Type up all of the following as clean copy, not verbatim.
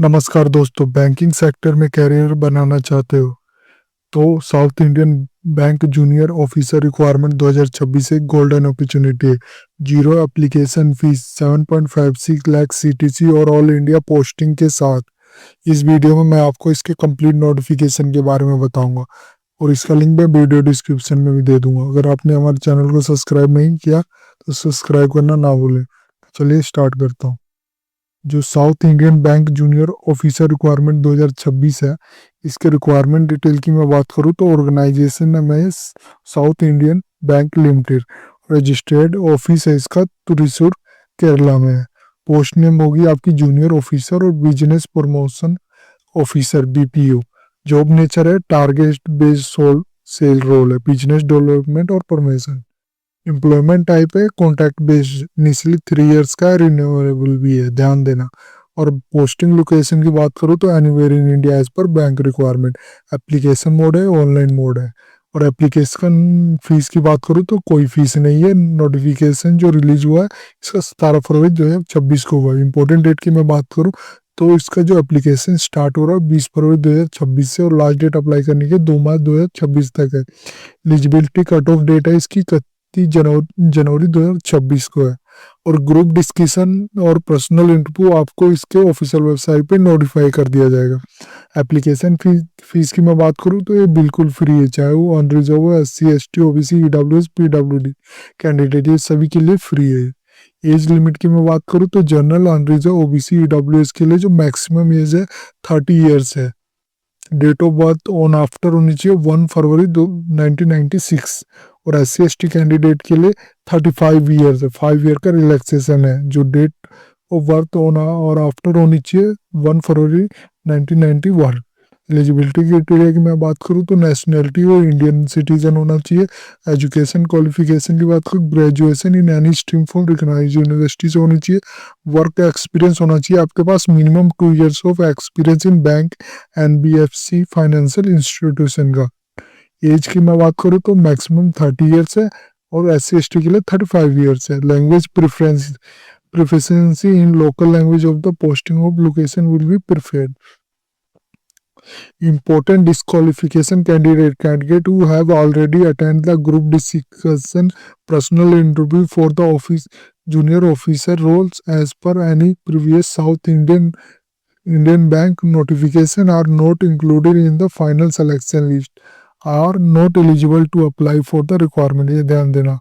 नमस्कार दोस्तों, banking sector में कैरियर बनाना चाहते हो तो south Indian bank junior officer requirement 2026 एक गोल्डन अपॉर्चुनिटी है। Zero application fees, 7.56 lakh CTC और ऑल इंडिया पोस्टिंग के साथ। इस वीडियो में मैं आपको इसके कंप्लीट नोटिफिकेशन के बारे में बताऊंगा और इसका लिंक मैं वीडियो डिस्क्रिप्शन में भी दे दूंगा। अगर आपने हमारे चैनल को सब्सक्राइब नहीं किया तो सब्सक्राइब करना ना भूलें। चलिए स्टार्ट करता हूँ। जो south Indian bank junior officer requirement 2026 है, इसके रिक्वायरमेंट डिटेल की मैं बात करूँ तो ऑर्गेनाइजेशन नेम है south Indian bank limited. Registered office है इसका त्रिशूर, केरला में है। पोस्ट नेम होगी आपकी जूनियर ऑफिसर और business promotion officer BPO. Job nature है टारगेट बेस्ड सेल रोल है, बिजनेस डेवलपमेंट और प्रमोशन। एम्प्लॉयमेंट टाइप है कॉन्ट्रैक्ट बेस्ड, इनिशियली 3 इयर्स का, रिन्यूएबल भी है, ध्यान देना। और पोस्टिंग लोकेशन की बात करूँ तो anywhere in India as per bank requirement. Application mode है, ऑनलाइन मोड है। और एप्लीकेशन फीस की बात करूँ तो कोई फीस नहीं है। नोटिफिकेशन जो रिलीज हुआ है इसका 17 फरवरी 2026 को हुआ है। इंपॉर्टेंट डेट की मैं बात करूँ तो इसका जो एप्लीकेशन स्टार्ट हो रहा है 20 फरवरी 2026 से और लास्ट डेट अप्लाई करने के 2 मार्च 2026 तक है। एलिजिबिलिटी कट ऑफ डेट है इसकी 31 जनवरी 2026 को है। और ग्रुप डिस्कशन और पर्सनल इंटरव्यू आपको इसके ऑफिशियल वेबसाइट पे नोटिफाई कर दिया जाएगा। एप्लीकेशन फीस की मैं बात करूँ तो ये बिल्कुल फ्री है, चाहे वो अनरिजर्व हो, SC ST OBC EWS PWD candidate, ये सभी के लिए फ्री है। एज लिमिट की मैं बात करूँ तो जनरल, अनरिजर्व, OBC EWS के लिए जो मैक्सिमम एज है 30 ईयर्स है। Date of birth on after होनी चाहिए 1 फरवरी 1996। और SC ST कैंडिडेट के लिए 35 ईयर्स है, 5 ईयर का रिलैक्सेशन है। जो डेट ऑफ बर्थ ऑन और आफ्टर होनी चाहिए 1 फरवरी 1991। एलिजिबिलिटी क्राइटेरिया की मैं बात करूँ तो नेशनैलिटी और इंडियन सिटीजन होना चाहिए। एजुकेशन क्वालिफिकेशन की बात करूँ, graduation in any stream from recognised university से होनी चाहिए। वर्क एक्सपीरियंस होना चाहिए आपके पास minimum 2 years of experience in bank NBFC financial institution का। एज की मैं बात करूँ तो मैक्सिमम 30 ईयर्स है और SC ST के लिए 35 ईयर्स है। Language preference, proficiency in local language of the posting of location will be preferred. Important disqualification candidate who have already attended the group discussion personal interview for the office junior officer roles as per any previous South Indian bank notification are not included in the final selection list, are not eligible to apply for the requirement। ये ध्यान देना।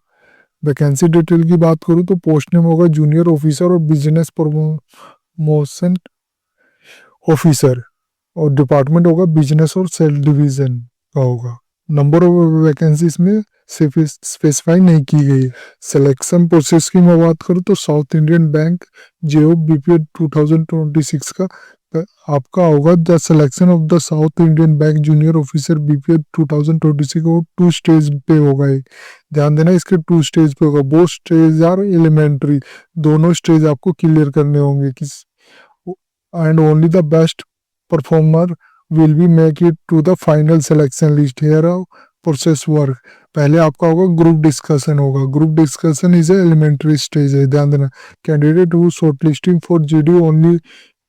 Vacancy detail की बात करूँ तो post name होगा junior officer और business promotion officer और डिपार्टमेंट होगा बिजनेस और सेल डिवीजन का होगा। नंबर ऑफ वैकेंसी इसमें स्पेसिफाई नहीं की गई है। सिलेक्शन प्रोसेस की मैं बात करूँ तो south Indian bank JOB BPO 2026 का आपका होगा। The selection of the south Indian bank junior officer BPO 2026 को 2 स्टेज पे होगा। ध्यान देना, इसके 2 स्टेज पे होगा। बोथ स्टेज आर एलिमेंट्री, दोनों स्टेज आपको क्लियर करने होंगे। किस and only the best performer will be make it to the final selection list. Here process work, पहले आपका होगा ग्रुप डिस्कशन होगा। Group discussion is elementary stage है, ध्यान देना। Candidate who shortlisting for GD only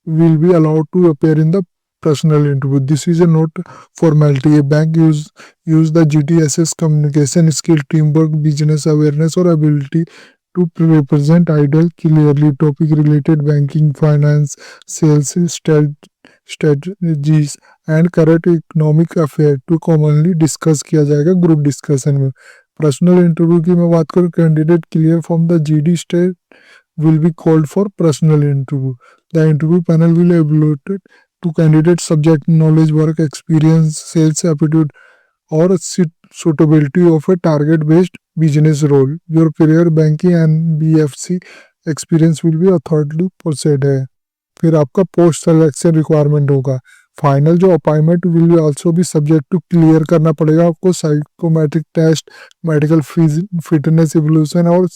will be allowed to appear in the personal interview. This is a not formality. A bank use the GD assess communication skill, teamwork, business awareness or ability to represent ideal clearly topic related banking, finance, sales, strategies and current economic affair to commonly discuss किया जाएगा group discussion में। Personal interview की मैं बात करूँ, candidate clear from the GD stage will be called for personal interview. The interview panel will evaluate to candidate subject knowledge, work experience, sales aptitude or suitability of a target based business role. Your prior banking and BFC experience will be authority proceed है। फिर आपका post selection requirement होगा। Final जो appointment will be also भी subject to clear करना पड़ेगा आपको psychometric test, medical fitness evolution और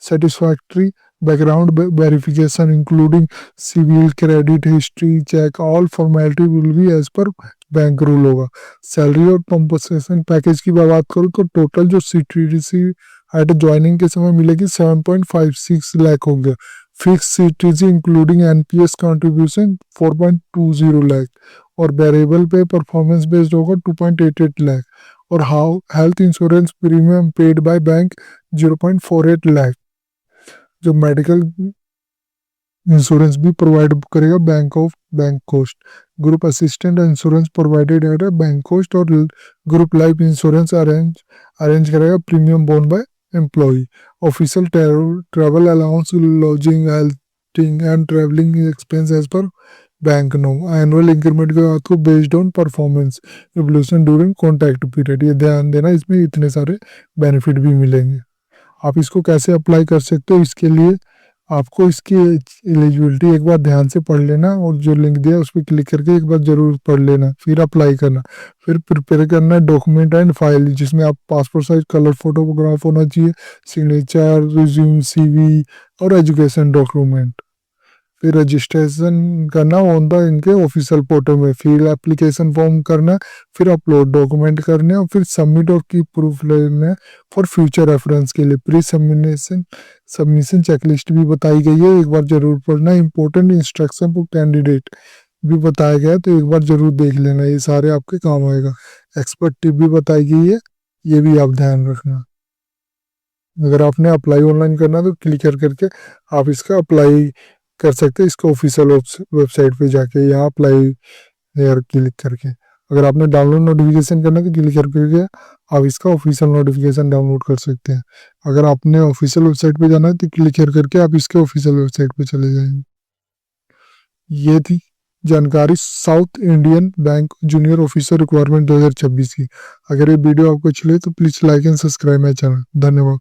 satisfactory background verification including civil credit history check। all formality will be as per bank rule होगा। Salary और compensation package की बात करूँ तो टोटल जो CTDC एट ज्वाइनिंग के समय मिलेगी 7.56 लाख हो गया। Fix CTC including NPS contribution 4.20 lakh, और वेरिएबल पे परफॉर्मेंस बेस्ड होगा 2.88 लाख, और how health insurance premium paid by bank 0.48 lakh. जो मेडिकल इंश्योरेंस भी प्रोवाइड करेगा bank of bank cost. Group assistant insurance provided at bank cost, और ग्रुप लाइफ इंश्योरेंस अरेंज करेगा premium borne by employee. Official travel allowance, lodging, halting and travelling expense as per bank नो। Annual increment के बाद को based on performance evolution during contract period. ये ध्यान देना, इसमें इतने सारे बेनिफिट भी मिलेंगे। आप इसको कैसे अप्लाई कर सकते हो, इसके लिए आपको इसकी एलिजिबिलिटी एक बार ध्यान से पढ़ लेना, और जो लिंक दिया उस पर क्लिक करके एक बार जरूर पढ़ लेना, फिर अप्लाई करना। फिर प्रिपेयर करना डॉक्यूमेंट एंड फाइल, जिसमें आप पासपोर्ट साइज कलर फोटोग्राफ होना चाहिए, सिग्नेचर, रिज्यूम, सीवी और एजुकेशन डॉक्यूमेंट। फिर रजिस्ट्रेशन करना ऑन द इनके ऑफिशियल पोर्टल में, फिर एप्लीकेशन फॉर्म करना, फिर अपलोड डॉक्यूमेंट करने, और फिर सबमिट और की प्रूफ लेना फॉर फ्यूचर रेफरेंस के लिए। प्री सबमिशन चेकलिस्ट भी बताई गई है, एक बार जरूर पढ़ना। इंपॉर्टेंट इंस्ट्रक्शन फॉर कैंडिडेट भी बताया गया है, तो एक बार जरूर देख लेना, ये सारे आपके काम आएगा। एक्सपर्ट टिप भी बताई गई है, ये भी आप ध्यान रखना। अगर आपने अप्लाई ऑनलाइन करना तो क्लिक करके आप इसका अप्लाई कर सकते हैं, इसका ऑफिशियल वेबसाइट पे जाके, यहाँ अप्लाई यार क्लिक करके। अगर आपने डाउनलोड नोटिफिकेशन करना तो क्लिक करके आप इसका ऑफिशियल नोटिफिकेशन डाउनलोड कर सकते हैं। अगर आपने ऑफिशियल वेबसाइट पे जाना है तो क्लिक करके आप इसके ऑफिशियल वेबसाइट पे चले जाएंगे। ये थी जानकारी south Indian bank junior officer requirement 2026 की। अगर ये वीडियो आपको अच्छी लगे तो please like and subscribe my channel. धन्यवाद।